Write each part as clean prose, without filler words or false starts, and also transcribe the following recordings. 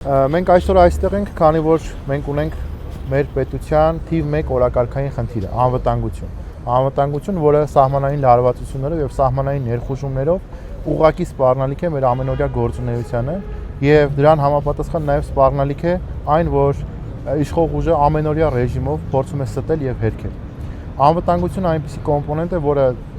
Մենք այսօր այստեղ ենք, քանի որ մենք ունենք մեր պետության թիվ 1 օրակարգային խնդիրը՝ անվտանգություն։ Անվտանգություն, որը սահմանային լարվածություններով եւ սահմանային ներխուժումներով ուղղակի սպառնալիք է մեր ամենօրյա գործունեությանը եւ դրան համապատասխան նաեւ սպառնալիք է այն, որ իշխող ուժը ամենօրյա ռեժիմով փորձում է ստել եւ հերքել։ Անվտանգությունը այնպիսի կոմպոնենտ է,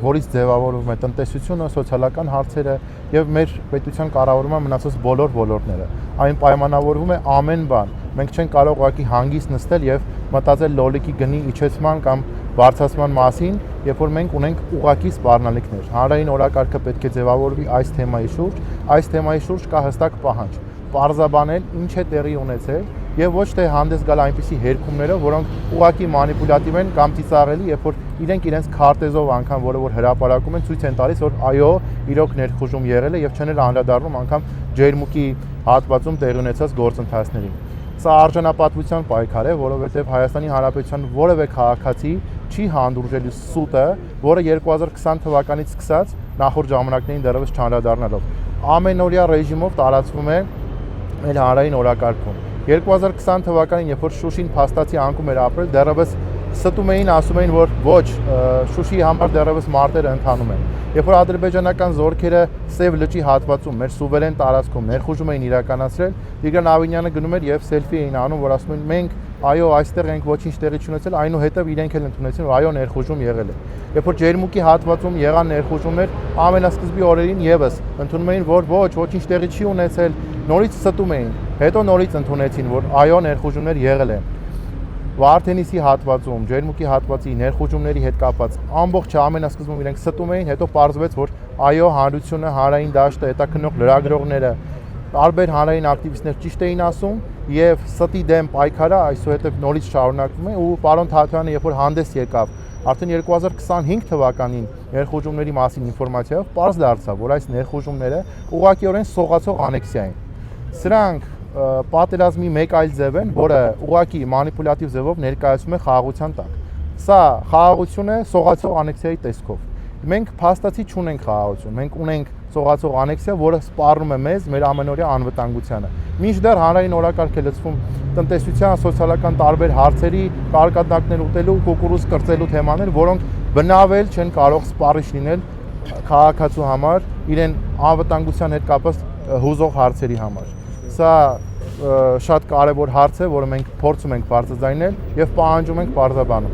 որից ձևավորվում է տնտեսությունը, սոցիալական հարցերը եւ մեր պետության կառավարման մնացած բոլոր ոլորտները։ Այն պայմանավորվում է ամեն բան։ Մենք չենք կարող ուղղակի հանգիստ նստել եւ մտածել լոլիկի գնի իջեցման կամ բարձրացման մասին, երբ որ մենք ունենք ուղղակի սպառնալիքներ։ Հանրային օրակարգը պետք է ձևավորվի այս թեմայի շուրջ, այս թեմայի շուրջ կա հստակ պահանջ։ Պարզաբանել ինչ է տեղի ունեցել եւ ոչ թե հանդես գալ այնպիսի հերքումներով, որոնք ուղղակի մանիպուլատիվ են կամ ծիծաղելի, երբ որ իրենք իրենց քարտեզով անգամ որը որ հրապարակում են ցույց են տալիս, որ այո, իրոք ներխուժում եղել է եւ չեն անդրադառնում անգամ ջերմուկի հատվածում տեղի ունեցած գործընթացներին։ Սա արժանապատվության պայքար է, որովհետեւ Հայաստանի Հանրապետության որևէ քաղաքացի չի հանդուրժելու սուտը, որը 2020 թվականից սկսած նախորդ ժամանակներին դեռևս չանդրադառնալով ամենօրյա ռեժիմով տարածվում է մեր հանրային օրակարգում։ 2020 թվականին, երբ որ Շուշին փաստացի անկում էր ապրել, դեռևս ստում էին, ասում էին, որ ոչ, Շուշիի համար դեռևս մարտերը ընթանում են։ Երբ որ ադրբեջանական զորքերը Սև լճի հատվածում, մեր սուվերեն տարածքում ներխուժում էին իրականացրել, Տիգրան Ավինյանը գնում էր եւ սելֆի էին անում, որ ասում են մենք այո, այստեղ ենք, ոչինչ տեղի չունեցել, այնուհետև իրենք էլ ընդունեցին, որ այո, ներխուժում եղել է։ Երբ որ ջերմուկի հատվածում եղան ներխուժումներ, ամենասկզբի օրերին եւս ընդունում էին, որ ոչ, ոչինչ տեղի չի ունեցել, նորից ստում էին, հետո նորից ընդունեցին, որ այո, ներխուժումներ եղել են։ Վարդենիսի հատվածում, ջերմուկի հատվածի ներխուժումների հետ կապված ամբողջ ամենասկզբում իրենք ստում էին, հետո պարզվեց, որ այո, հանրությունը, հանրային դաշտը, հետաքննող լրագրողները, տարբեր հանրային ակտիվիստներ ճիշտ էին ասում եւ ստի դեմ պայքարը այսուհետեւ նորից շարունակվում է ու պարոն Թաթյանը երբ որ հանդես եկավ արդեն 2025 թվականին ներխուժումների մասին ինֆորմացիայով պարզ դարձավ, որ այս ներխուժումները ուղղակիորեն սողացող անեքսիա են։ Սրանք պատերազմի մեկ այլ ձև են, որը ուղղակի մանիպուլատիվ ձևով ներկայացում է խաղաղության տակ։ Սա խաղաղություն է սողացող անեքսիայի տեսքով։ Մենք փաստացի չունենք խաղաղություն, մենք ունենք սողացող անեքսիա, որը սպառնում է մեզ մեր ամենօրյա անվտանգությանը։ Մինչդեռ հանրային օրակարգ է լցվում տնտեսության, սոցիալական տարբեր հարցերի, կարկատնակներ ուտելու, կուկուրուզ կրծելու թեմաներ, որոնք բնավել չեն կարող սպառիչ լինել քաղաքացու համար, իրեն անվտանգության հետ կապված հուզող հարցերի համար։ Սա շատ կարևոր հարց է, որը մենք փորձում ենք բարձրաձայնել եւ պահանջում ենք պարզաբանում։